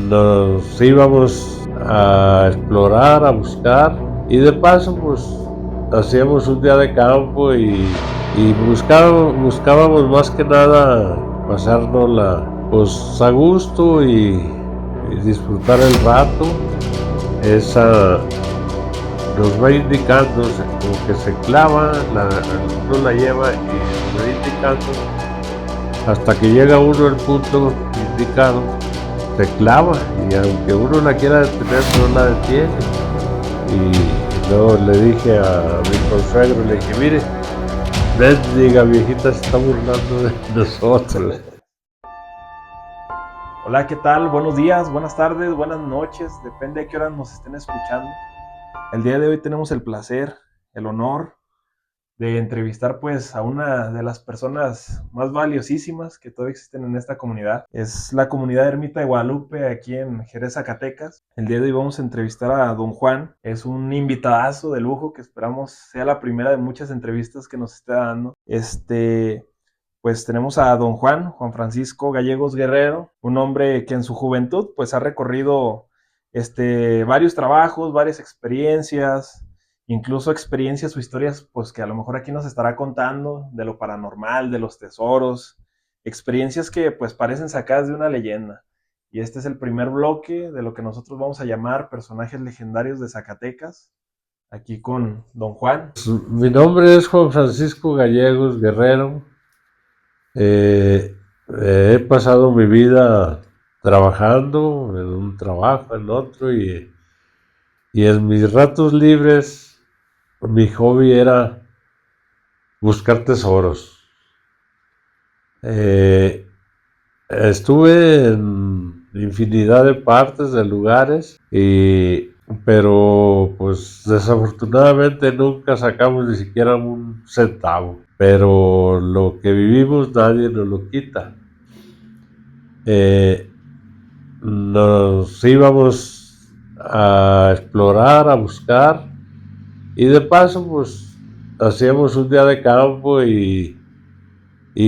nos íbamos a explorar, a buscar, y de paso pues hacíamos un día de campo y buscábamos más que nada pasárnosla pues a gusto y disfrutar el rato. Esa nos va indicando, como que se clava, uno la lleva y nos va indicando hasta que llega uno al punto indicado, se clava, y aunque uno la quiera detener, no la detiene. Y luego le dije a mi consuegro, le dije, mire, mendiga viejita se está burlando de nosotros. Hola, ¿qué tal? Buenos días, buenas tardes, buenas noches, depende de qué horas nos estén escuchando. El día de hoy tenemos el placer, el honor de entrevistar pues a una de las personas más valiosísimas que todavía existen en esta comunidad. Es la comunidad Ermita de Guadalupe aquí en Jerez, Zacatecas. El día de hoy vamos a entrevistar a don Juan. Es un invitadazo de lujo que esperamos sea la primera de muchas entrevistas que nos esté dando. Pues tenemos a don Juan Francisco Gallegos Guerrero, un hombre que en su juventud pues ha recorrido varios trabajos, varias experiencias, incluso experiencias o historias pues que a lo mejor aquí nos estará contando de lo paranormal, de los tesoros, experiencias que pues parecen sacadas de una leyenda. Y este es el primer bloque de lo que nosotros vamos a llamar personajes legendarios de Zacatecas, aquí con don Juan. Mi nombre es Juan Francisco Gallegos Guerrero. He pasado mi vida trabajando en un trabajo, en otro, y en mis ratos libres mi hobby era buscar tesoros. Eh, Estuve en infinidad de partes, de lugares, pero pues desafortunadamente nunca sacamos ni siquiera un centavo. Pero lo que vivimos nadie nos lo quita. Eh, Nos íbamos a explorar, a buscar, y de paso pues hacíamos un día de campo y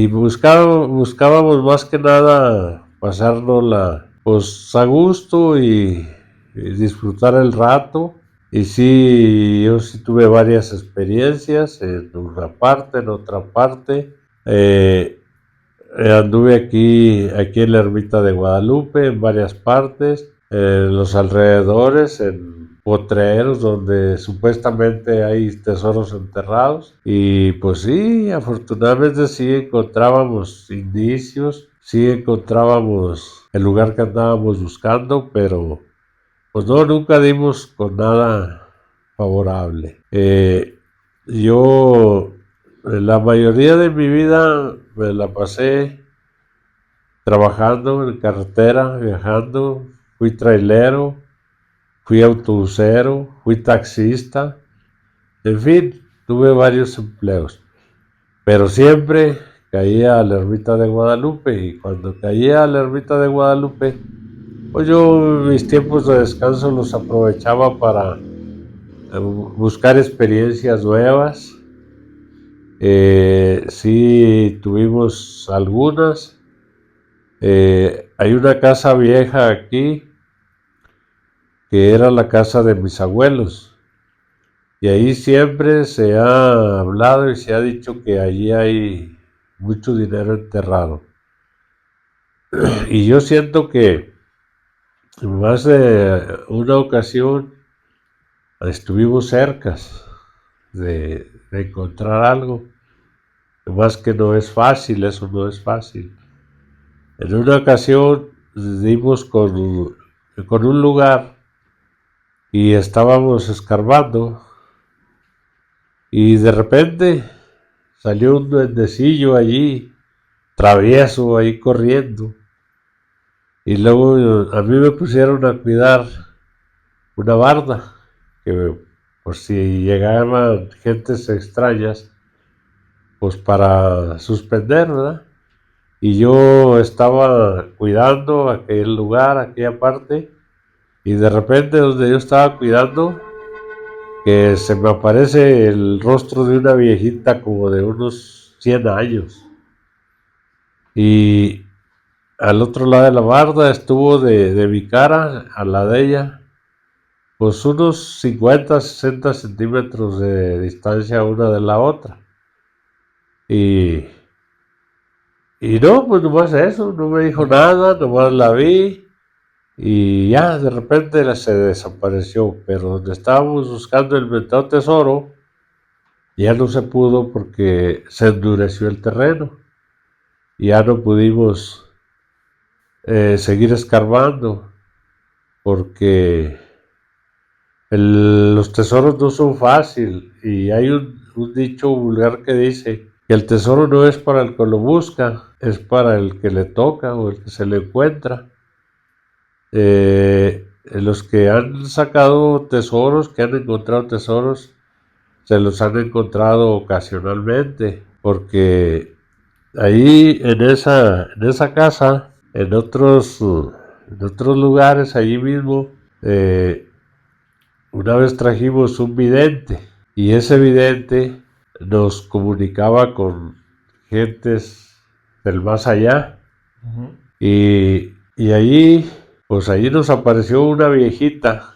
buscábamos más que nada pasárnosla pues a gusto y disfrutar el rato. Y sí, yo sí tuve varias experiencias en una parte, en otra parte. Anduve aquí en la Ermita de Guadalupe, en varias partes, en los alrededores, en potreros donde supuestamente hay tesoros enterrados. Y pues sí, afortunadamente sí encontrábamos indicios, sí encontrábamos el lugar que andábamos buscando, pero pues no, nunca dimos con nada favorable. Yo la mayoría de mi vida me la pasé trabajando en carretera, viajando. Fui trailero, fui autobusero, fui taxista, en fin, tuve varios empleos. Pero siempre caía a la Ermita de Guadalupe, y cuando caía a la Ermita de Guadalupe, pues yo mis tiempos de descanso los aprovechaba para buscar experiencias nuevas. Sí, tuvimos algunas. Hay una casa vieja aquí que era la casa de mis abuelos, y ahí siempre se ha hablado y se ha dicho que allí hay mucho dinero enterrado. Y yo siento que en más de una ocasión estuvimos cerca de encontrar algo, más que no es fácil, eso no es fácil. En una ocasión dimos con un lugar y estábamos escarbando, y de repente salió un duendecillo allí, travieso, ahí corriendo. Y luego a mí me pusieron a cuidar una barda, que por si llegaban gentes extrañas, pues para suspender, ¿verdad? Y yo estaba cuidando aquel lugar, aquella parte, y de repente donde yo estaba cuidando, que se me aparece el rostro de una viejita como de unos 100 años. Y al otro lado de la barda estuvo de mi cara a la de ella, pues unos 50, 60 centímetros de distancia una de la otra. Y, y no, pues nomás eso, no me dijo nada, nomás la vi y ya de repente se desapareció. Pero donde estábamos buscando el mentado tesoro, ya no se pudo porque se endureció el terreno. Y ya no pudimos seguir escarbando porque los tesoros no son fáciles y hay un dicho vulgar que dice que el tesoro no es para el que lo busca, es para el que le toca o el que se le encuentra. Los que han sacado tesoros, que han encontrado tesoros, se los han encontrado ocasionalmente, porque ahí en esa casa, en otros lugares, allí mismo, una vez trajimos un vidente y ese vidente nos comunicaba con gentes del más allá. Ujú. Y allí, pues allí nos apareció una viejita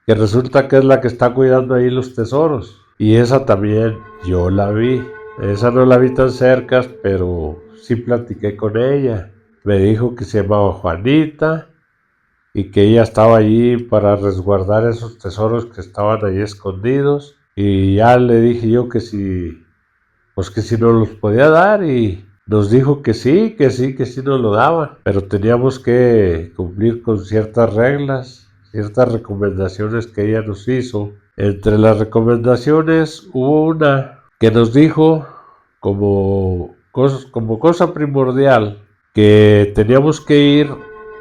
que resulta que es la que está cuidando ahí los tesoros. Y esa también yo la vi. Esa no la vi tan cerca, pero sí platiqué con ella. Me dijo que se llamaba Juanita y que ella estaba allí para resguardar esos tesoros que estaban ahí escondidos. Y ya le dije yo que si, pues que si nos los podía dar y nos dijo que sí, que sí, que sí nos lo daba. Pero teníamos que cumplir con ciertas reglas, ciertas recomendaciones que ella nos hizo. Entre las recomendaciones hubo una que nos dijo como cosa primordial que teníamos que ir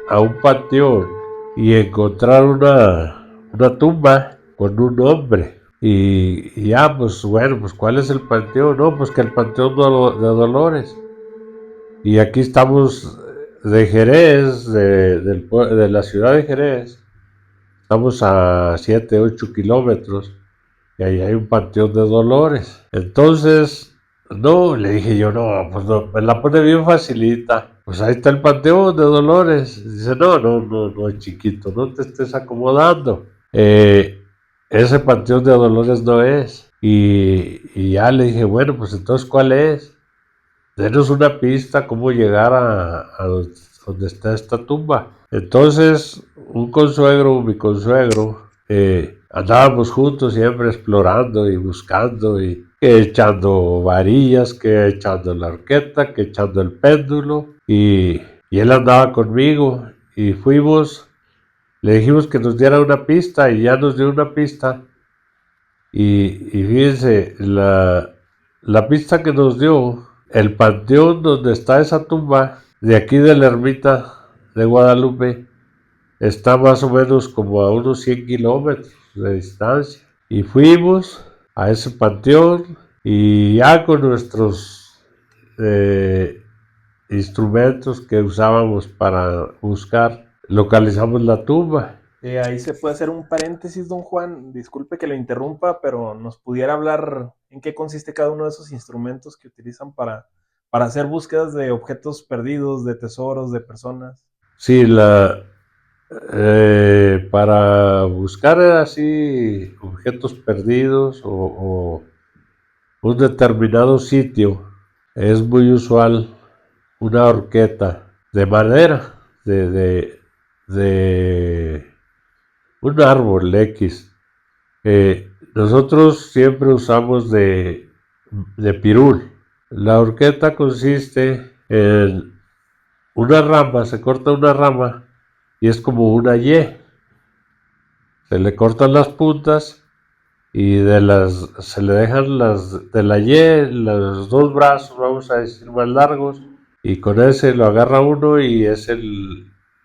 a un panteón y encontrar una tumba con un nombre. Y ya, pues bueno, pues ¿cuál es el panteón? No, pues que el panteón de Dolores. Y aquí estamos de Jerez, de la ciudad de Jerez. Estamos a 7, 8 kilómetros y ahí hay un panteón de Dolores. Entonces, no, le dije yo, no, pues no, me la pone bien facilita. Pues ahí está el panteón de Dolores. Dice, no, no, no, no, chiquito, no te estés acomodando. Ese panteón de Dolores no es. Y ya le dije, bueno, pues entonces, ¿cuál es? Denos una pista cómo llegar a donde está esta tumba. Entonces, mi consuegro, andábamos juntos siempre explorando y buscando y que echando varillas, que echando la horqueta, que echando el péndulo y él andaba conmigo y fuimos, le dijimos que nos diera una pista y ya nos dio una pista y fíjense, la pista que nos dio, el panteón donde está esa tumba, de aquí de la ermita de Guadalupe, está más o menos como a unos 100 kilómetros de distancia. Y fuimos a ese panteón y ya con nuestros instrumentos que usábamos para buscar, localizamos la tumba. Ahí se puede hacer un paréntesis, don Juan. Disculpe que lo interrumpa, pero nos pudiera hablar en qué consiste cada uno de esos instrumentos que utilizan para hacer búsquedas de objetos perdidos, de tesoros, de personas. Sí, para buscar así objetos perdidos o un determinado sitio, es muy usual una horqueta de madera, de un árbol X. Nosotros siempre usamos de pirul. La horqueta consiste en una rama, se corta una rama y es como una Y. Se le cortan las puntas y se le dejan de la Y, los dos brazos, vamos a decir, más largos, y con ese lo agarra uno y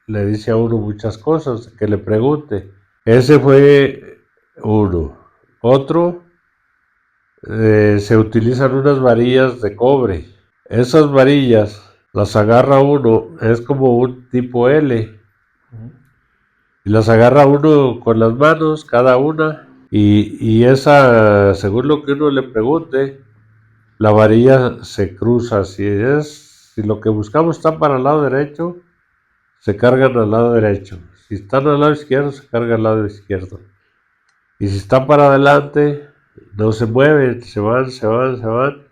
le dice a uno muchas cosas, que le pregunte. Ese fue uno. Otro, se utilizan unas varillas de cobre. Esas varillas las agarra uno, es como un tipo L, y las agarra uno con las manos, cada una, y según lo que uno le pregunte, la varilla se cruza. Si es si lo que buscamos está para el lado derecho, se cargan al lado derecho. Si están al lado izquierdo, se carga al lado izquierdo. Y si están para adelante, no se mueven, se van, se van, se van.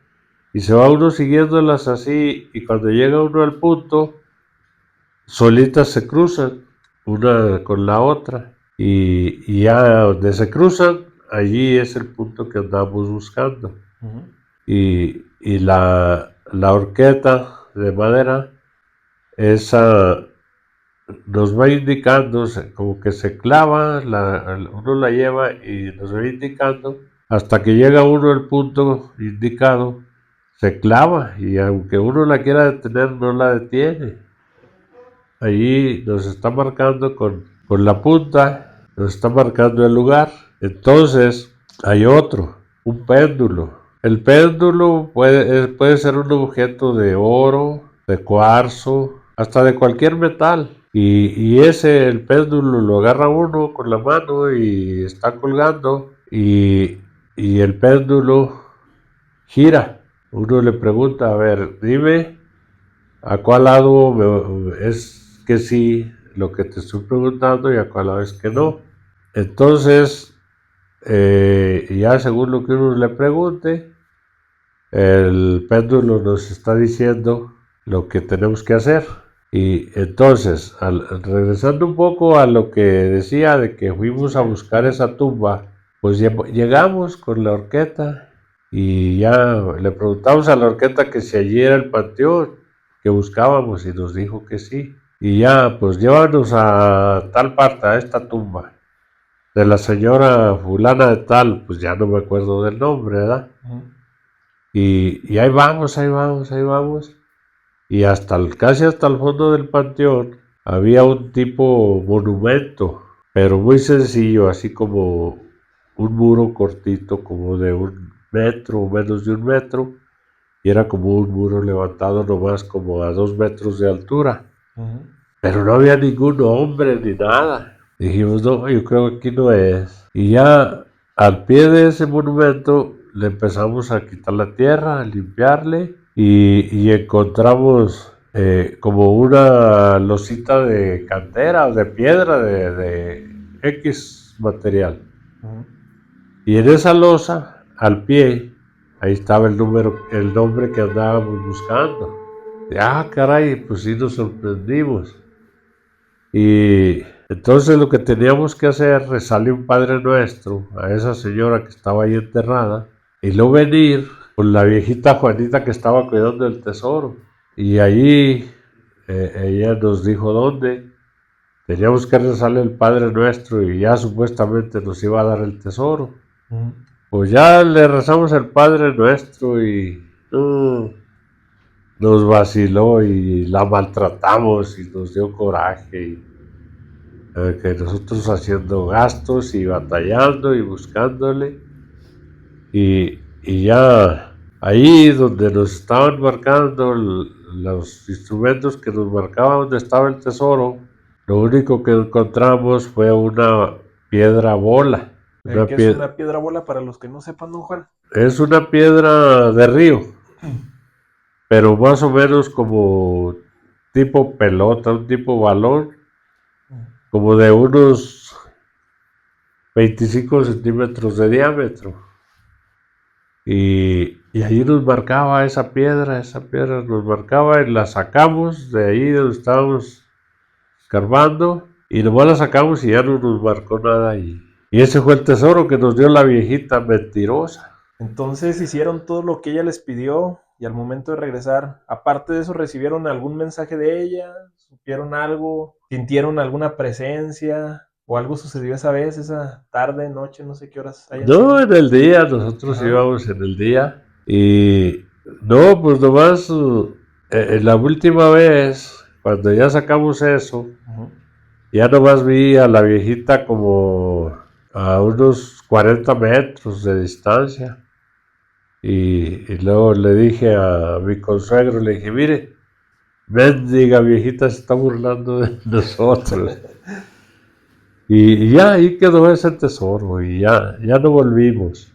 Y se va uno siguiéndolas así, y cuando llega uno al punto, solitas se cruzan, una con la otra. Y ya donde se cruzan, allí es el punto que andamos buscando. Ujú. Y la horqueta de madera, esa nos va indicando, como que se clava, uno la lleva y nos va indicando, hasta que llega uno al punto indicado, se clava, y aunque uno la quiera detener, no la detiene. Allí nos está marcando con la punta, nos está marcando el lugar. Entonces hay un péndulo. El péndulo puede ser un objeto de oro, de cuarzo, hasta de cualquier metal. Y el péndulo lo agarra uno con la mano y está colgando, y el péndulo gira. Uno le pregunta, a ver, dime a cuál lado es que sí lo que te estoy preguntando y a cuál lado es que no. Entonces, ya según lo que uno le pregunte, el péndulo nos está diciendo lo que tenemos que hacer. Y entonces, regresando un poco a lo que decía de que fuimos a buscar esa tumba, pues llegamos con la horqueta y ya le preguntamos a la horqueta que si allí era el panteón que buscábamos, y nos dijo que sí. Y ya, pues llévanos a tal parte, a esta tumba de la señora fulana de tal, pues ya no me acuerdo del nombre, ¿verdad? Ujú. Y ahí vamos, ahí vamos, ahí vamos. Y casi hasta el fondo del panteón había un tipo monumento, pero muy sencillo, así como un muro cortito, como de 1 metro o menos de 1 metro, y era como un muro levantado nomás como a 2 metros de altura. Ujú. Pero no había ningún hombre ni nada. Dijimos, no, yo creo que aquí no es. Y ya al pie de ese monumento le empezamos a quitar la tierra, a limpiarle, y encontramos como una losita de cantera o de piedra de X material. Ujú. Y en esa losa, al pie, ahí estaba el nombre que andábamos buscando. Caray, pues sí nos sorprendimos. Y entonces lo que teníamos que hacer, rezarle un Padre Nuestro a esa señora que estaba ahí enterrada, y luego venir con la viejita Juanita que estaba cuidando el tesoro. Y allí ella nos dijo dónde teníamos que rezarle el Padre Nuestro, y ya supuestamente nos iba a dar el tesoro. Ujú. Pues ya le rezamos el Padre Nuestro y nos vaciló y la maltratamos y nos dio coraje. Que nosotros haciendo gastos y batallando y buscándole, y ya ahí donde nos estaban marcando los instrumentos que nos marcaban donde estaba el tesoro, lo único que encontramos fue una piedra bola. ¿Qué es una piedra bola para los que no sepan, don Juan? Es una piedra de río, pero más o menos como tipo pelota, un tipo balón, como de unos 25 centímetros de diámetro. Y ahí nos marcaba esa piedra nos marcaba, y la sacamos de ahí donde estábamos escarbando, y nomás la sacamos y ya no nos marcó nada ahí. Y ese fue el tesoro que nos dio la viejita mentirosa. Entonces hicieron todo lo que ella les pidió y al momento de regresar, aparte de eso, ¿recibieron algún mensaje de ella? ¿Supieron algo? ¿Sintieron alguna presencia? ¿O algo sucedió esa vez, esa tarde, noche, no sé qué horas hayan sido? No, en el día, nosotros Ajá. íbamos en el día, y no, pues nomás en la última vez, cuando ya sacamos eso, Ujú. ya nomás vi a la viejita como a unos 40 metros de distancia. Y luego le dije a mi consuegro, le dije, mire, mendiga viejita se está burlando de nosotros. Y ya ahí quedó ese tesoro, y ya no volvimos.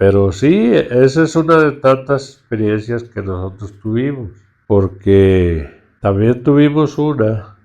Pero sí, esa es una de tantas experiencias que nosotros tuvimos, porque también tuvimos una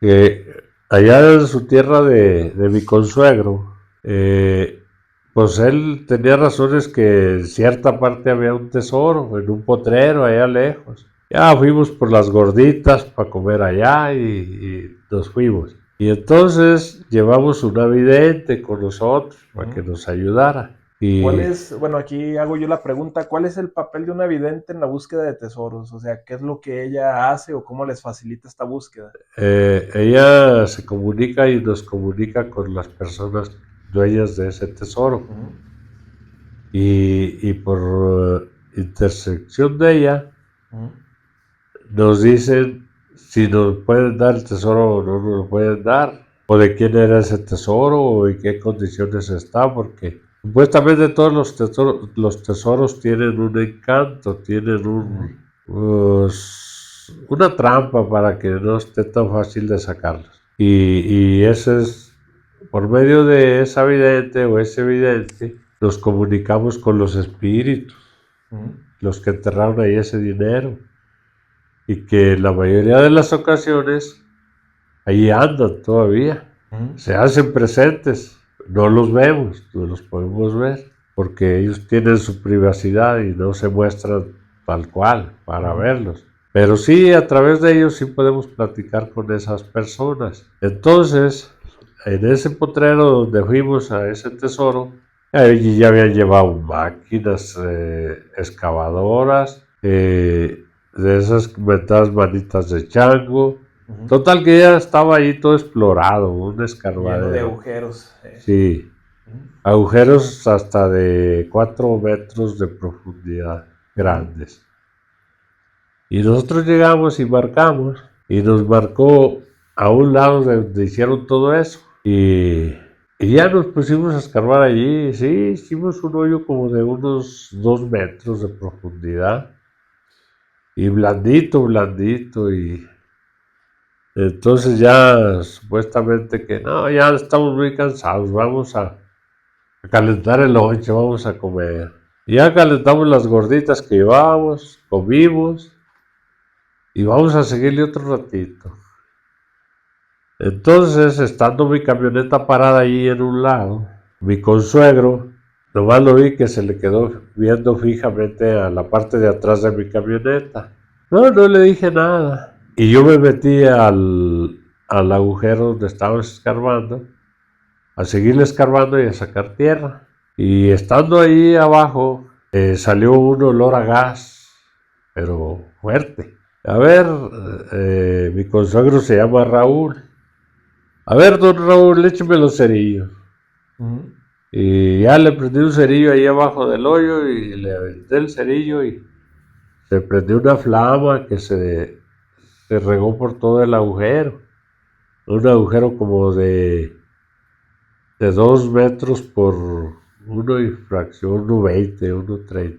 que allá en su tierra de mi consuegro, pues él tenía razones que en cierta parte había un tesoro, en un potrero allá lejos. Ya fuimos por las gorditas para comer allá y nos fuimos. Y entonces llevamos una vidente con nosotros para que nos ayudara. ¿Cuál Y es, bueno, aquí hago yo la pregunta, ¿cuál es el papel de una vidente en la búsqueda de tesoros? O sea, ¿qué es lo que ella hace o cómo les facilita esta búsqueda? ella se comunica y nos comunica con las personas dueñas de ese tesoro. Y por intersección de ella nos dicen si nos pueden dar el tesoro o no nos lo pueden dar, o de quién era ese tesoro o en qué condiciones está, porque supuestamente todos los tesoros tienen un encanto, tienen una trampa para que no esté tan fácil de sacarlos. Y ese es, por medio de esa vidente o ese vidente, nos comunicamos con los espíritus, los que enterraron ahí ese dinero, y que la mayoría de las ocasiones ahí andan todavía, se hacen presentes, no los vemos, no los podemos ver, porque ellos tienen su privacidad y no se muestran tal cual para verlos. Pero sí, a través de ellos sí podemos platicar con esas personas. Entonces, en ese potrero donde fuimos a ese tesoro, allí ya habían llevado máquinas excavadoras, de esas metadas manitas de chango. Total que ya estaba ahí todo explorado, un Lleno de escarbadero. agujeros. Sí, agujeros hasta de 4 metros de profundidad, grandes. Y nosotros llegamos y marcamos, y nos marcó a un lado de donde hicieron todo eso. Y ya nos pusimos a escarbar allí, sí, hicimos un hoyo como de unos 2 metros de profundidad. Y blandito, blandito, y entonces ya supuestamente que no, ya estamos muy cansados, vamos a calentar el lonche, vamos a comer. Y ya calentamos las gorditas que llevábamos, comimos y vamos a seguirle otro ratito. Entonces, estando mi camioneta parada ahí en un lado, mi consuegro, nomás lo vi que se le quedó viendo fijamente a la parte de atrás de mi camioneta. No le dije nada. Y yo me metí al agujero donde estábamos escarbando, a seguirle escarbando y a sacar tierra. Y estando ahí abajo, salió un olor a gas, pero fuerte. A ver, mi consuegro se llama Raúl. A ver, don Raúl, écheme los cerillos. Y ya le prendí un cerillo ahí abajo del hoyo y le aventé el cerillo y se prendió una flama que se regó por todo el agujero. Un agujero como de 2 metros por 1 y fracción, 1,20,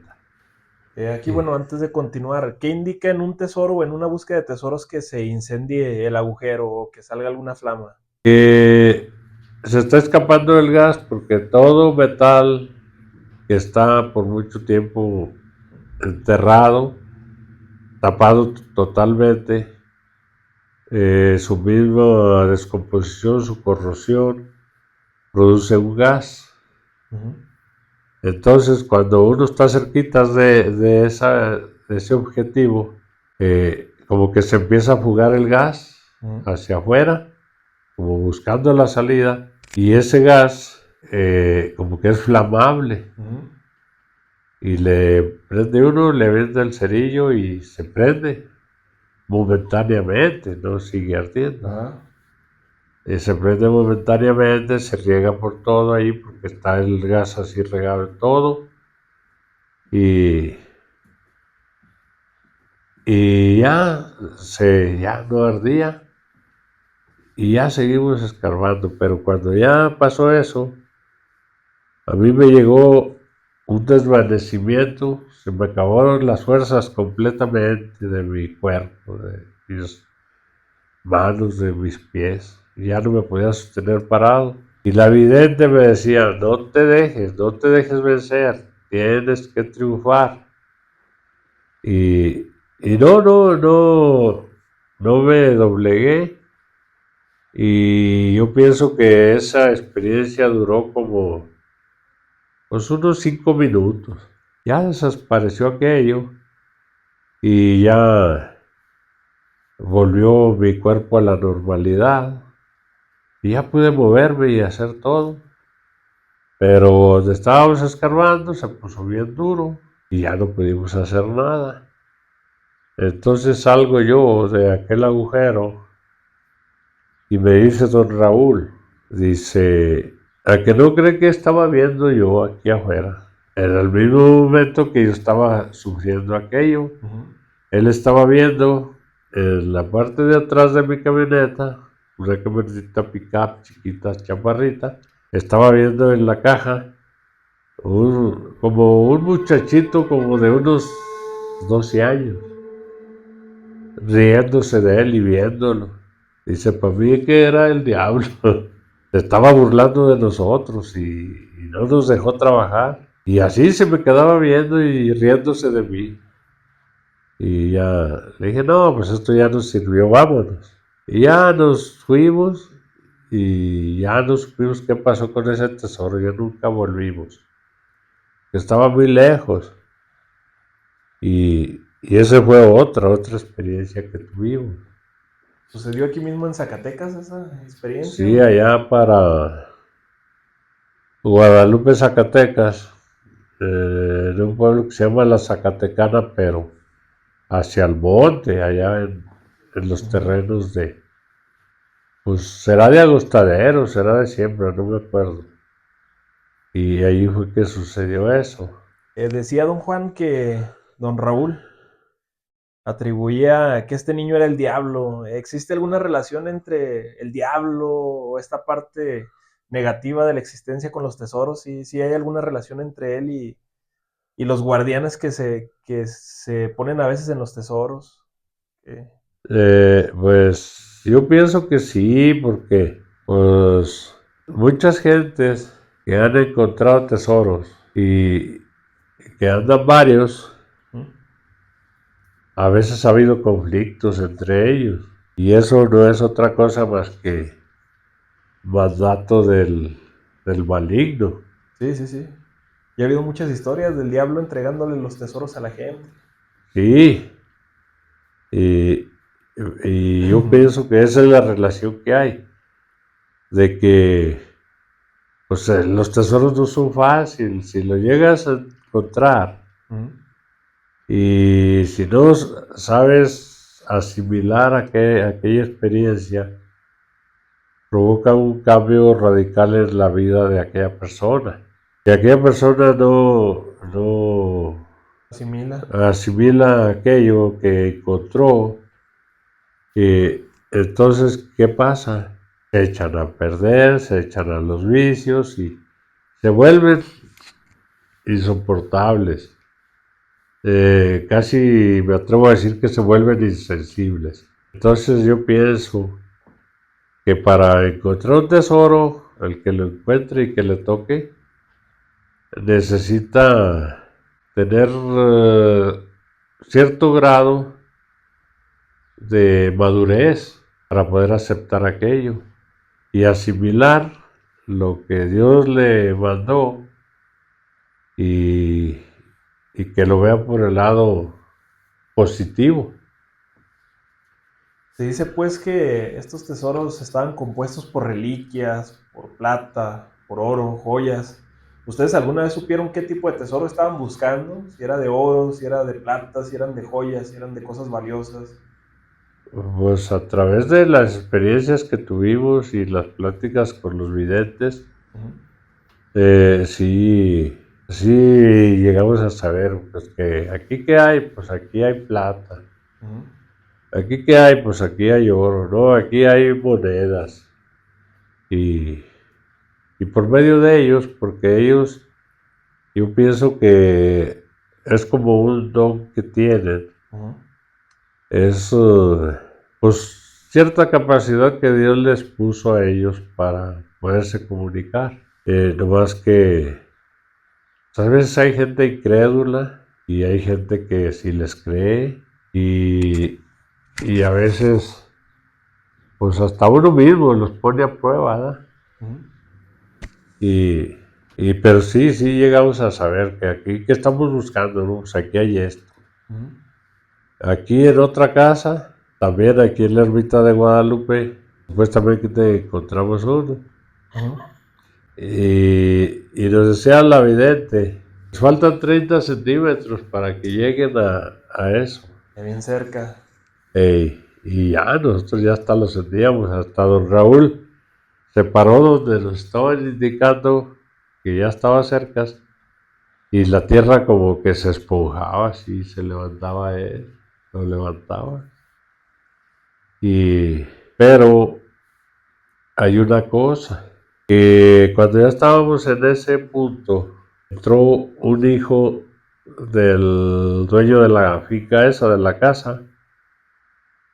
1,30. Aquí, bueno, antes de continuar, ¿qué indica en un tesoro o en una búsqueda de tesoros que se incendie el agujero o que salga alguna flama? Se está escapando el gas porque todo metal que está por mucho tiempo enterrado, tapado totalmente, su misma descomposición, su corrosión, produce un gas. Entonces, cuando uno está cerquita de ese objetivo, como que se empieza a fugar el gas hacia afuera, como buscando la salida, y ese gas como que es flamable. Y le prende uno, le vende el cerillo y se prende momentáneamente, no sigue ardiendo. Se prende momentáneamente, se riega por todo ahí porque está el gas así regado en todo. Y ya no ardía y ya seguimos escarbando, pero cuando ya pasó eso, a mí me llegó un desvanecimiento, se me acabaron las fuerzas completamente de mi cuerpo, de mis manos, de mis pies, y ya no me podía sostener parado. Y la vidente me decía, no te dejes vencer, tienes que triunfar. Y no me doblegué. Y yo pienso que esa experiencia duró como pues unos 5 minutos. Ya desapareció aquello y ya volvió mi cuerpo a la normalidad. Y ya pude moverme y hacer todo. Pero donde estábamos escarbando se puso bien duro y ya no pudimos hacer nada. Entonces salgo yo de aquel agujero y me dice don Raúl, dice, ¿a que no cree que estaba viendo yo aquí afuera? En el mismo momento que yo estaba sufriendo aquello, él estaba viendo en la parte de atrás de mi camioneta, una camioneta pick-up chiquita, chaparrita, estaba viendo en la caja como un muchachito como de unos 12 años, riéndose de él y viéndolo. Dice, para mí que era el diablo. Se estaba burlando de nosotros y no nos dejó trabajar. Y así se me quedaba viendo y riéndose de mí. Y ya le dije, no, pues esto ya nos sirvió, vámonos. Y ya nos fuimos y ya no supimos qué pasó con ese tesoro, ya nunca volvimos. Estaba muy lejos. Y esa fue otra experiencia que tuvimos. ¿Sucedió aquí mismo en Zacatecas esa experiencia? Sí, allá para Guadalupe, Zacatecas, en un pueblo que se llama La Zacatecana, pero hacia el monte, allá en los terrenos pues será de Agostadero, será de siembra, no me acuerdo. Y ahí fue que sucedió eso. Decía don Juan que don Raúl atribuía que este niño era el diablo. ¿Existe alguna relación entre el diablo o esta parte negativa de la existencia con los tesoros? ¿Sí hay alguna relación entre él y los guardianes que se ponen a veces en los tesoros? Pues yo pienso que sí, porque pues muchas gentes que han encontrado tesoros y que andan varios, ¿Mm? a veces ha habido conflictos entre ellos. Y eso no es otra cosa más que mandato del maligno. Sí. Y ha habido muchas historias del diablo entregándole los tesoros a la gente. Sí, y, y yo pienso que esa es la relación que hay, de que pues, los tesoros no son fáciles, si lo llegas a encontrar y si no sabes asimilar aquella experiencia, provoca un cambio radical en la vida de aquella persona. Y aquella persona no Asimila. asimila aquello que encontró. Y entonces, ¿qué pasa? Se echan a perder, se echan a los vicios y se vuelven insoportables. Casi me atrevo a decir que se vuelven insensibles. Entonces yo pienso que para encontrar un tesoro, el que lo encuentre y que le toque, necesita tener cierto grado de madurez para poder aceptar aquello y asimilar lo que Dios le mandó y, y que lo vea por el lado positivo. Se dice pues que estos tesoros estaban compuestos por reliquias, por plata, por oro, joyas. ¿Ustedes alguna vez supieron qué tipo de tesoro estaban buscando? Si era de oro, si era de plata, si eran de joyas, si eran de cosas valiosas. Pues a través de las experiencias que tuvimos y las pláticas con los videntes, sí llegamos a saber pues, que aquí qué hay, pues aquí hay plata. Aquí qué hay, pues aquí hay oro, ¿no? Aquí hay monedas. Y, y por medio de ellos, porque ellos, yo pienso que es como un don que tienen, es pues cierta capacidad que Dios les puso a ellos para poderse comunicar. Nomás que pues, a veces hay gente incrédula y hay gente que sí les cree y a veces pues hasta uno mismo los pone a prueba, ¿verdad? Ujú. Pero sí llegamos a saber que aquí, ¿qué estamos buscando? ¿No? Pues aquí hay esto. Ujú. Aquí en otra casa, también aquí en la ermita de Guadalupe, supuestamente encontramos uno. Ujú. Y nos decía la vidente, nos faltan 30 centímetros para que lleguen a eso. Ya bien cerca. Y ya nosotros ya hasta lo sentíamos, hasta don Raúl se paró donde nos estaban indicando que ya estaba cerca y la tierra como que se esponjaba así, se levantaba él, lo levantaba. Pero hay una cosa, que cuando ya estábamos en ese punto, entró un hijo del dueño de la finca esa, de la casa,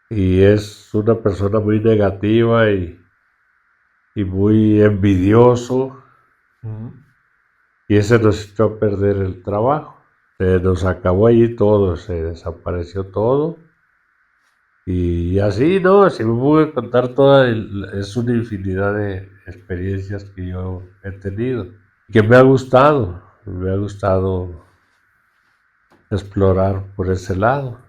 y es una persona muy negativa y muy envidioso, Ujú. y ese nos echó a perder el trabajo. Se nos acabó allí todo, se desapareció todo. Y así, ¿no? Si me puedo contar es una infinidad de experiencias que yo he tenido, que me ha gustado explorar por ese lado.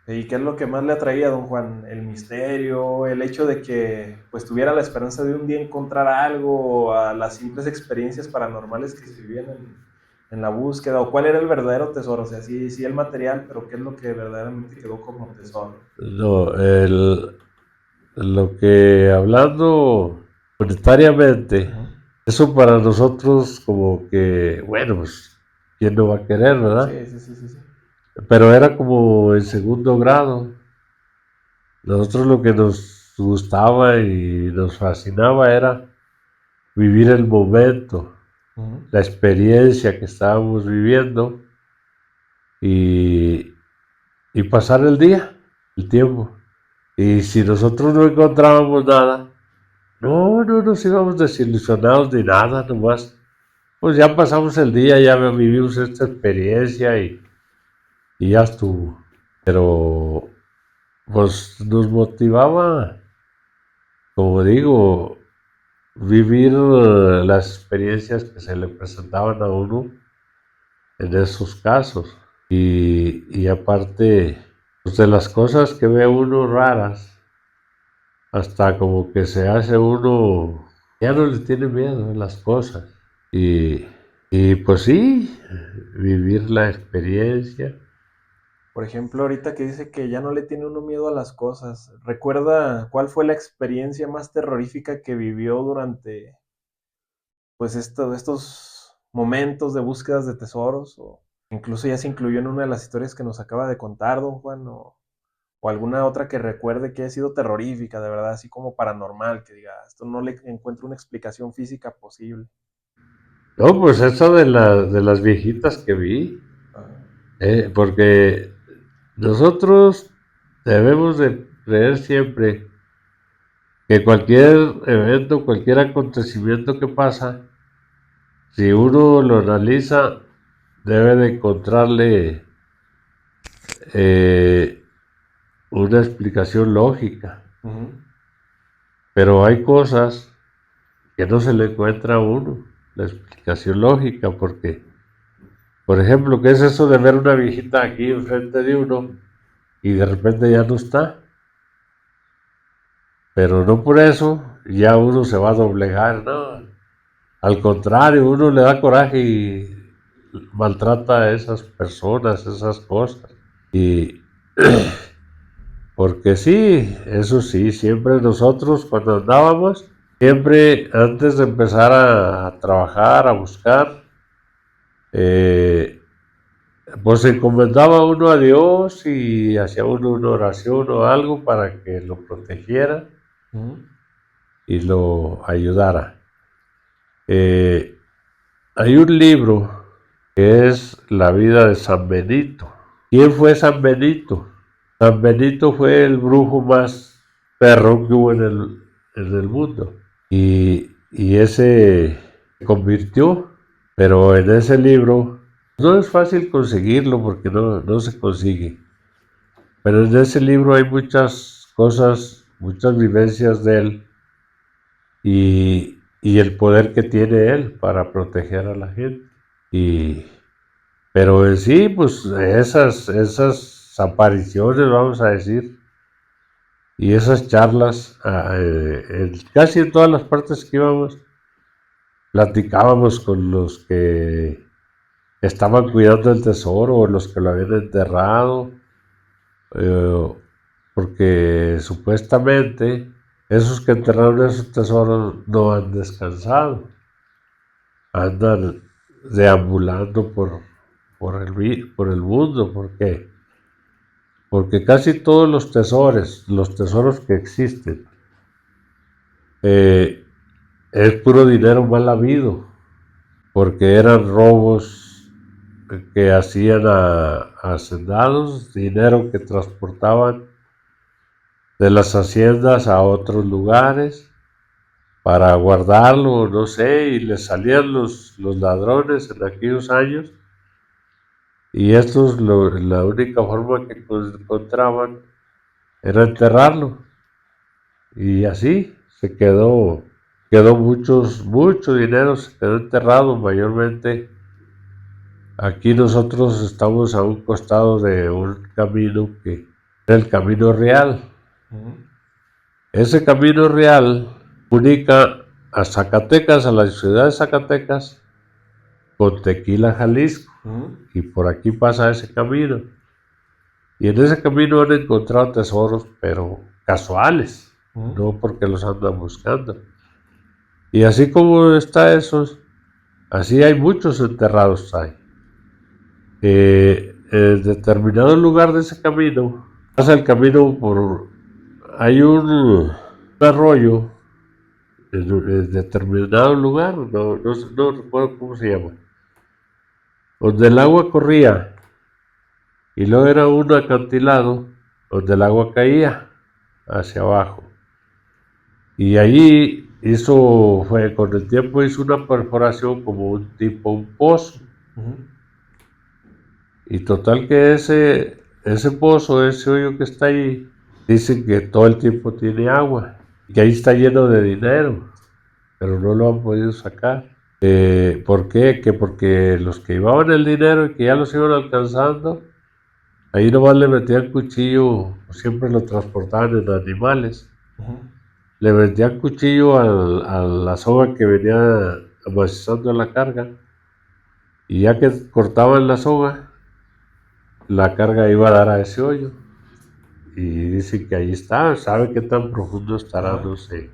¿Y qué es lo que más le atraía a don Juan? ¿El misterio, el hecho de que pues tuviera la esperanza de un día encontrar algo, o a las simples experiencias paranormales que se vivían en la búsqueda? ¿O cuál era el verdadero tesoro? O sea, sí el material, pero ¿qué es lo que verdaderamente quedó como tesoro? No, lo que hablando monetariamente, Ujú. eso para nosotros como que, bueno, pues, ¿quién no va a querer, verdad? Sí. Pero era como en segundo grado. Nosotros lo que nos gustaba y nos fascinaba era vivir el momento, Ujú. la experiencia que estábamos viviendo y, y pasar el día, el tiempo. Y si nosotros no encontrábamos nada, no nos íbamos desilusionados ni nada, nomás. Pues ya pasamos el día, ya vivimos esta experiencia y ya estuvo. Pero pues nos motivaba, como digo, vivir las experiencias que se le presentaban a uno en esos casos. Y aparte, pues de las cosas que ve uno raras, hasta como que se hace uno, ya no le tiene miedo a las cosas. Y, y pues sí, vivir la experiencia. Por ejemplo, ahorita que dice que ya no le tiene uno miedo a las cosas, ¿recuerda cuál fue la experiencia más terrorífica que vivió durante pues estos momentos de búsquedas de tesoros? O incluso ya se incluyó en una de las historias que nos acaba de contar, don Juan, o alguna otra que recuerde que haya sido terrorífica, de verdad, así como paranormal, que diga, esto no le encuentro una explicación física posible. No, pues eso de las viejitas que vi, Ah. porque nosotros debemos de creer siempre que cualquier evento, cualquier acontecimiento que pasa, si uno lo analiza, debe de encontrarle eh, una explicación lógica. Ujú. Pero hay cosas que no se le encuentra a uno la explicación lógica, porque, por ejemplo, ¿qué es eso de ver una viejita aquí enfrente de uno y de repente ya no está? Pero no por eso ya uno se va a doblegar, no. Al contrario, uno le da coraje y maltrata a esas personas, esas cosas. Y porque sí, eso sí, siempre nosotros cuando andábamos, siempre antes de empezar a trabajar, a buscar, eh, pues encomendaba uno a Dios y hacía uno una oración o algo para que lo protegiera Ujú. y lo ayudara. Eh, Hay un libro que es La vida de San Benito. ¿Quién fue San Benito? San Benito fue el brujo más perro que hubo en el mundo. y ese se convirtió, pero en ese libro no es fácil conseguirlo porque no se consigue, pero en ese libro hay muchas cosas, muchas vivencias de él y el poder que tiene él para proteger a la gente. Y, pero en sí, pues esas apariciones, vamos a decir, y esas charlas, casi en todas las partes que íbamos, platicábamos con los que estaban cuidando el tesoro o los que lo habían enterrado, eh, porque supuestamente esos que enterraron esos tesoros no han descansado, andan deambulando por el mundo, porque casi todos los tesoros que existen, eh, es puro dinero mal habido, porque eran robos que hacían a hacendados, dinero que transportaban de las haciendas a otros lugares para guardarlo, no sé, y les salían los ladrones en aquellos años, y estos la única forma que encontraban era enterrarlo, y así quedó mucho dinero, se quedó enterrado mayormente. Aquí nosotros estamos a un costado de un camino que era el Camino Real. Ese Camino Real comunica a Zacatecas, a la ciudad de Zacatecas, con Tequila, Jalisco. Y por aquí pasa ese camino. Y en ese camino han encontrado tesoros, pero casuales, no porque los andan buscando. Y así como está esos, así hay muchos enterrados ahí. En determinado lugar de ese camino, pasa el camino hay un arroyo en determinado lugar, no recuerdo cómo se llama, donde el agua corría y luego era un acantilado donde el agua caía hacia abajo. Y allí con el tiempo hizo una perforación como un pozo. Y total que ese pozo, ese hoyo que está ahí, dicen que todo el tiempo tiene agua, y que ahí está lleno de dinero, pero no lo han podido sacar. ¿Por qué? Que porque los que llevaban el dinero y que ya los iban alcanzando, ahí nomás le metían cuchillo, siempre lo transportaban en animales, le metían cuchillo a la soga que venía amacizando la carga, y ya que cortaban la soga, la carga iba a dar a ese hoyo. Y dicen que ahí está, sabe qué tan profundo estará, no sé.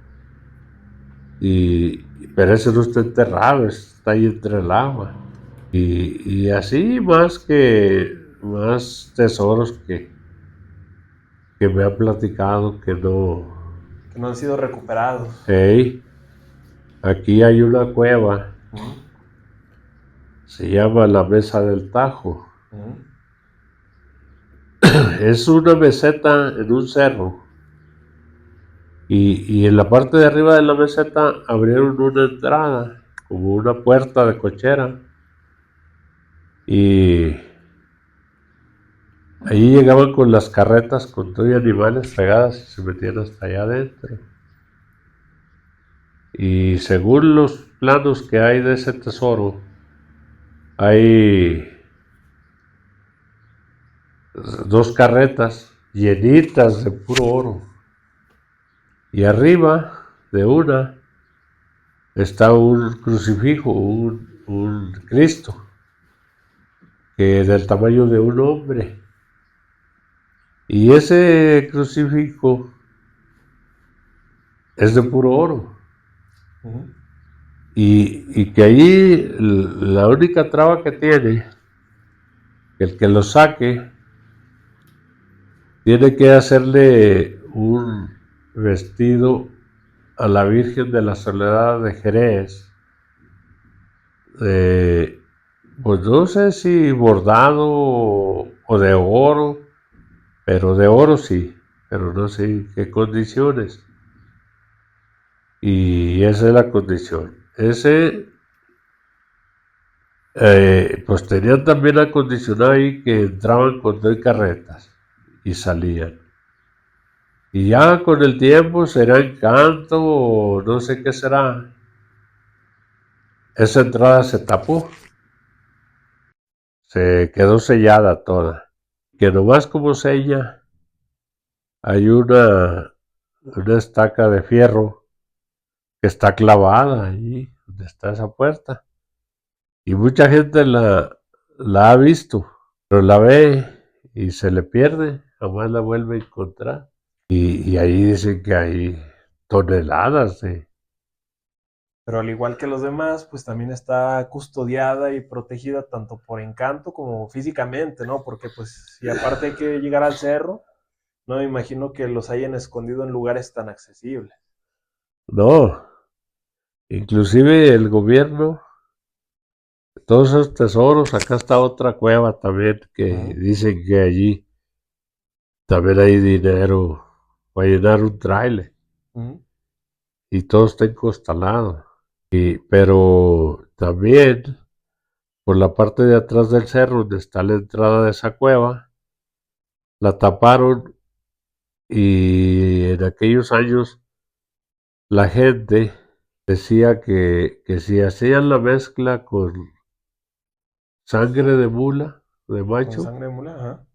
Pero ese no está enterrado, está ahí entre el agua. Y así más tesoros que me han platicado que no. Que no han sido recuperados. Hey, aquí hay una cueva, se llama la Mesa del Tajo. Es una meseta en un cerro. Y en la parte de arriba de la meseta abrieron una entrada, como una puerta de cochera. Y allí llegaban con las carretas con todo y animales fregadas y se metían hasta allá adentro. Y según los planos que hay de ese tesoro, hay 2 carretas llenitas de puro oro. Y arriba de una está un crucifijo, un Cristo, que del tamaño de un hombre. Y ese crucifijo es de puro oro. Y que ahí la única traba que tiene, el que lo saque, tiene que hacerle un vestido a la Virgen de la Soledad de Jerez, pues no sé si bordado o de oro, pero de oro sí, pero no sé en qué condiciones. y esa es la condición. Pues tenían también acondicionado ahí que entraban con 2 carretas y salían. Y ya con el tiempo será Encanto o no sé qué será. Esa entrada se tapó, se quedó sellada toda. Que nomás como sella hay una estaca de fierro que está clavada allí donde está esa puerta. Y mucha gente la ha visto, pero la ve y se le pierde, jamás la vuelve a encontrar. Y ahí dicen que hay toneladas de... Pero al igual que los demás, pues también está custodiada y protegida tanto por Encanto como físicamente, ¿no? Porque pues si aparte hay que llegar al cerro, no me imagino que los hayan escondido en lugares tan accesibles. No, inclusive el gobierno, todos esos tesoros, acá está otra cueva también que Ujú, dicen que allí también hay dinero para llenar un tráiler ujú, y todo está encostalado. Pero también por la parte de atrás del cerro, donde está la entrada de esa cueva, la taparon y en aquellos años la gente decía que si hacían la mezcla con sangre de mula, de con macho, sangre de mula, ajá.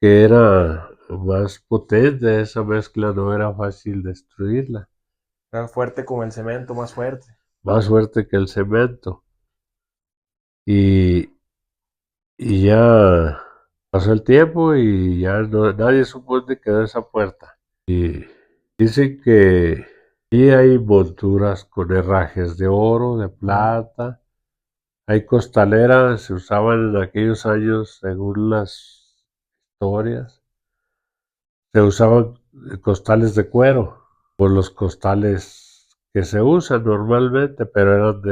que era más potente, esa mezcla no era fácil destruirla, Era fuerte como el cemento, más fuerte. más fuerte que el cemento. Y, y ya pasó el tiempo y ya nadie supo dónde quedó esa puerta. Y dicen que sí hay monturas con herrajes de oro, de Ujú, plata, hay costaleras, se usaban en aquellos años, según las historias, se usaban costales de cuero, por los costales que se usan normalmente, pero eran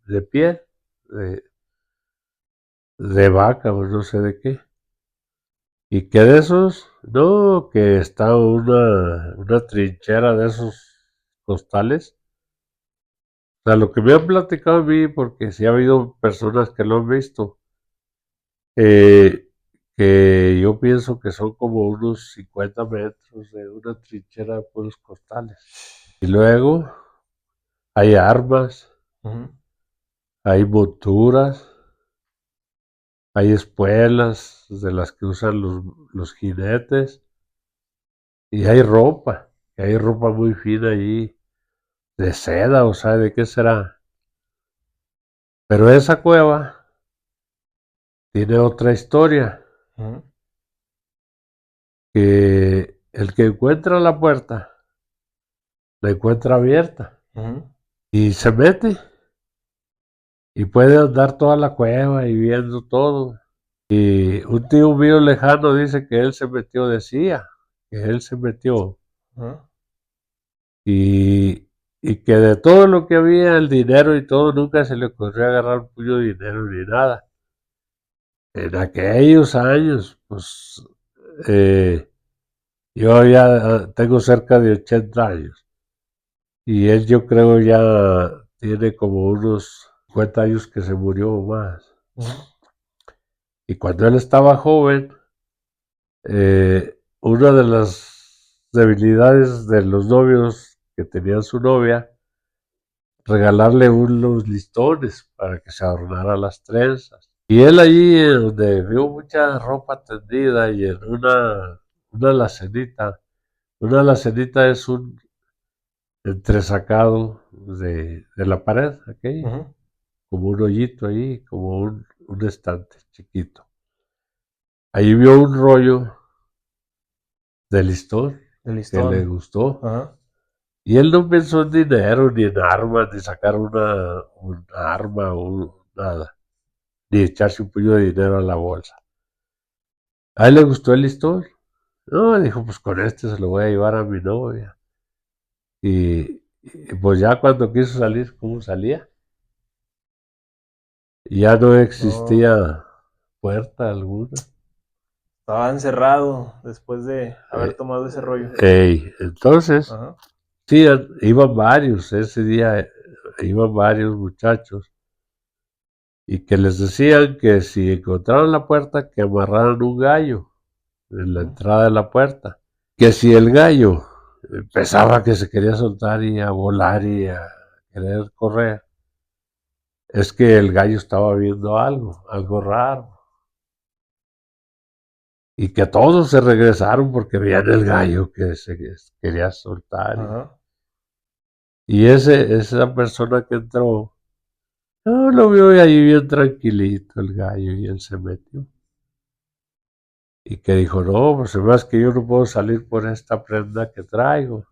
de piel, de, de vaca o no sé de qué. Y que de esos, no, que está una trinchera de esos costales. O sea, lo que me han platicado a mí, porque sí ha habido personas que lo han visto, eh, que yo pienso que son como unos 50 metros de una trinchera de puros costales. Y luego hay armas, ujú. hay monturas, hay espuelas de las que usan los jinetes, y hay ropa muy fina allí, de seda, o sea, ¿de qué será? Pero esa cueva tiene otra historia, Ujú, que el que encuentra la puerta, la encuentra abierta ujú, y se mete y puede andar toda la cueva y viendo todo. Y un tío mío lejano dice que él se metió, decía que él se metió ujú. y, y que de todo lo que había, el dinero y todo, nunca se le ocurrió agarrar un puño de dinero ni nada. En aquellos años, pues eh, yo ya tengo cerca de 80 años y él yo creo ya tiene como unos 50 años que se murió o más. Ujú, Y cuando él estaba joven, una de las debilidades de los novios que tenían su novia, regalarle unos listones para que se adornara las trenzas. Y él allí donde vio mucha ropa tendida y en una alacenita, una alacenita es un entresacado de la pared, aquella, ujú. como un hoyito ahí, como un estante chiquito. Ahí vio un rollo de listón El que le listón. gustó. Ajá. Y él no pensó en dinero, ni en armas, ni sacar un arma o nada, ni echarse un puño de dinero a la bolsa. A él le gustó el listón. No, dijo, pues con este se lo voy a llevar a mi novia. Y pues ya cuando quiso salir, ¿cómo salía? Ya no No, existía puerta alguna. estaba encerrado después de haber Eh, tomado ese rollo. entonces, Ajá. Sí, iban varios, ese día iban varios muchachos y que les decían que si encontraron la puerta, que amarraran un gallo en la Ujú. entrada de la puerta. Que si el gallo empezaba que se quería soltar y a volar y a querer correr, es que el gallo estaba viendo algo, algo raro. Y que todos se regresaron porque veían el gallo que se quería soltar. Ajá. Y esa persona que entró, no, lo vio ahí bien tranquilito el gallo y él se metió. Y que dijo, no, pues además que yo no puedo salir por esta prenda que traigo.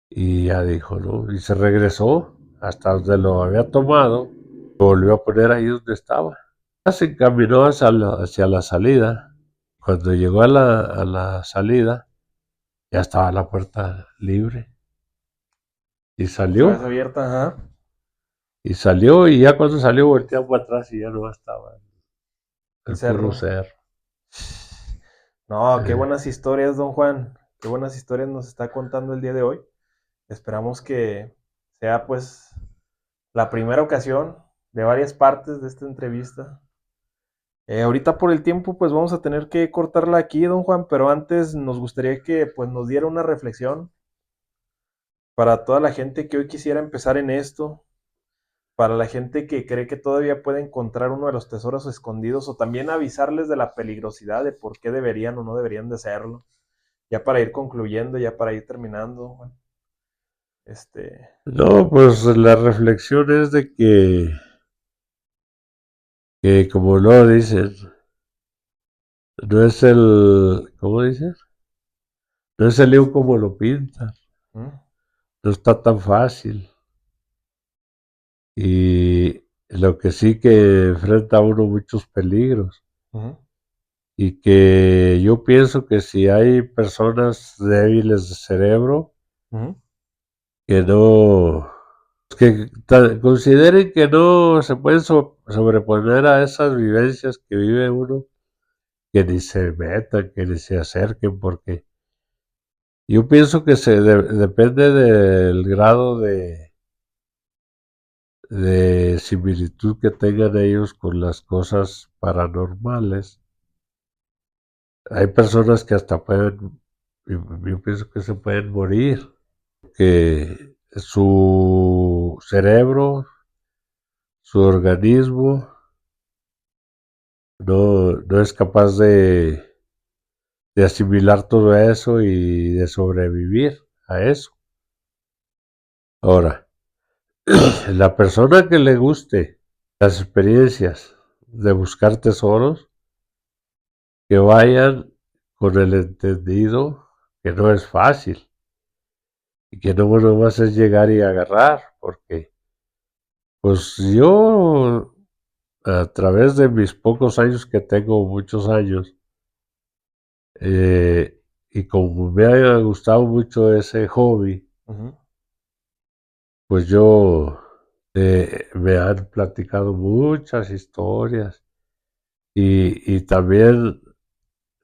Y ya dijo, ¿no? Y se regresó hasta donde lo había tomado, lo volvió a poner ahí donde estaba. Ya se encaminó hacia la salida. Cuando llegó a la salida, ya estaba la puerta libre. Y Otra vez salió, abierta, ajá. y ya cuando salió volteó para atrás y ya no estaba El el puro cerro. ser. No, qué Eh, buenas historias, don Juan. Qué buenas historias nos está contando el día de hoy. Esperamos que sea pues la primera ocasión de varias partes de esta entrevista. Ahorita por el tiempo pues vamos a tener que cortarla aquí, don Juan, pero antes nos gustaría que pues nos diera una reflexión para toda la gente que hoy quisiera empezar en esto, para la gente que cree que todavía puede encontrar uno de los tesoros escondidos o también avisarles de la peligrosidad de por qué deberían o no deberían de hacerlo. Ya para ir concluyendo, ya para ir terminando, Juan. Este, no, pues la reflexión es de que como lo dicen, no es ¿cómo dicen? No es el lío como lo pintan, ¿Mm? no está tan fácil. Y lo que sí que enfrenta a uno muchos peligros. Ujú, Y que yo pienso que si hay personas débiles de cerebro, ujú, que no, que consideren que no se pueden sobreponer a esas vivencias que vive uno, que ni se metan, que ni se acerquen, porque yo pienso que depende del grado de similitud que tengan ellos con las cosas paranormales. Hay personas que hasta pueden, yo pienso que se pueden morir, que su cerebro, su organismo, no es capaz de asimilar todo eso y de sobrevivir a eso. Ahora, la persona que le guste las experiencias de buscar tesoros, que vayan con el entendido que no es fácil y que no más es llegar y agarrar, porque pues yo a través de mis pocos años que tengo, muchos años, y como me ha gustado mucho ese hobby, ujú. pues yo me han platicado muchas historias y también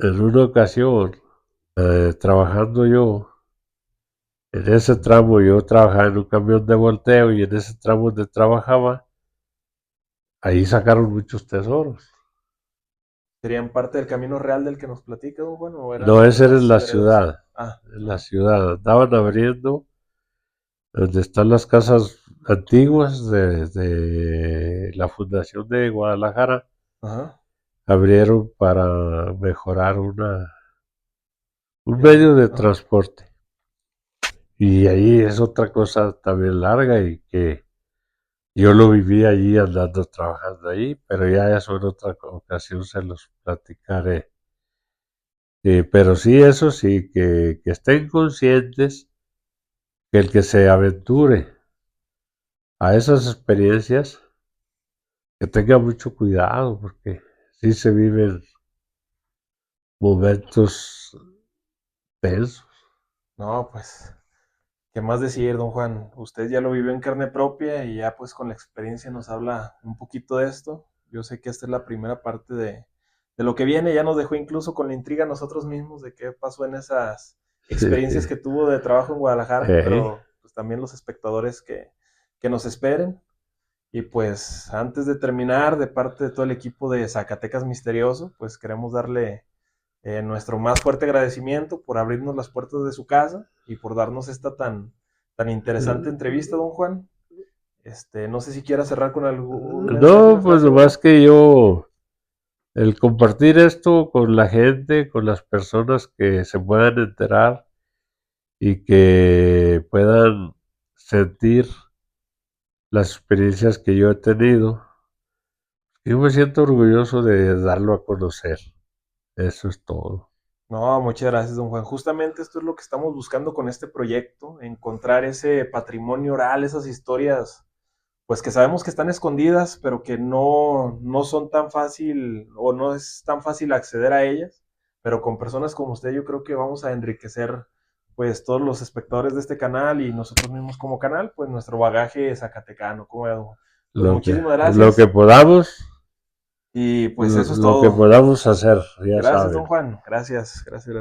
en una ocasión, trabajando yo, en ese tramo yo trabajaba en un camión de volteo y en ese tramo donde trabajaba, ahí sacaron muchos tesoros. ¿Serían parte del camino real del que nos platica, don Juan, o eran No, ese era en otras la veredas? ciudad, Ah, en la ajá, ciudad. Andaban abriendo donde están las casas antiguas de la Fundación de Guadalajara. ajá, Abrieron para mejorar un ya, medio de ajá. transporte. Y ahí es otra cosa también larga y que yo lo viví allí andando trabajando ahí, pero ya eso en otra ocasión se los platicaré. Pero sí, eso sí, que estén conscientes que el que se aventure a esas experiencias, que tenga mucho cuidado, porque sí se viven momentos tensos. No, pues, ¿qué más decir, don Juan? Usted ya lo vivió en carne propia y ya pues con la experiencia nos habla un poquito de esto. Yo sé que esta es la primera parte de lo que viene, ya nos dejó incluso con la intriga nosotros mismos de qué pasó en esas experiencias que tuvo de trabajo en Guadalajara, Ey, pero pues también los espectadores que nos esperen. Y pues antes de terminar, de parte de todo el equipo de Zacatecas Misterioso, pues queremos darle nuestro más fuerte agradecimiento por abrirnos las puertas de su casa y por darnos esta tan interesante entrevista, don Juan. No sé si quiera cerrar con algún mensaje, no, una pues frase, don más Juan. que el compartir esto con la gente, con las personas que se puedan enterar y que puedan sentir las experiencias que yo he tenido. Yo me siento orgulloso de darlo a conocer. Eso es todo. No, muchas gracias, don Juan. Justamente esto es lo que estamos buscando con este proyecto, encontrar ese patrimonio oral, esas historias, pues que sabemos que están escondidas, pero que no son tan fácil o no es tan fácil acceder a ellas. Pero con personas como usted, yo creo que vamos a enriquecer, pues, todos los espectadores de este canal y nosotros mismos como canal, pues, nuestro bagaje zacatecano. ¿Cómo ve, don Juan? Pues muchísimas Lo que gracias podamos, y pues eso es lo que todo. podamos hacer, ya Gracias, don saben. Juan. Gracias, gracias.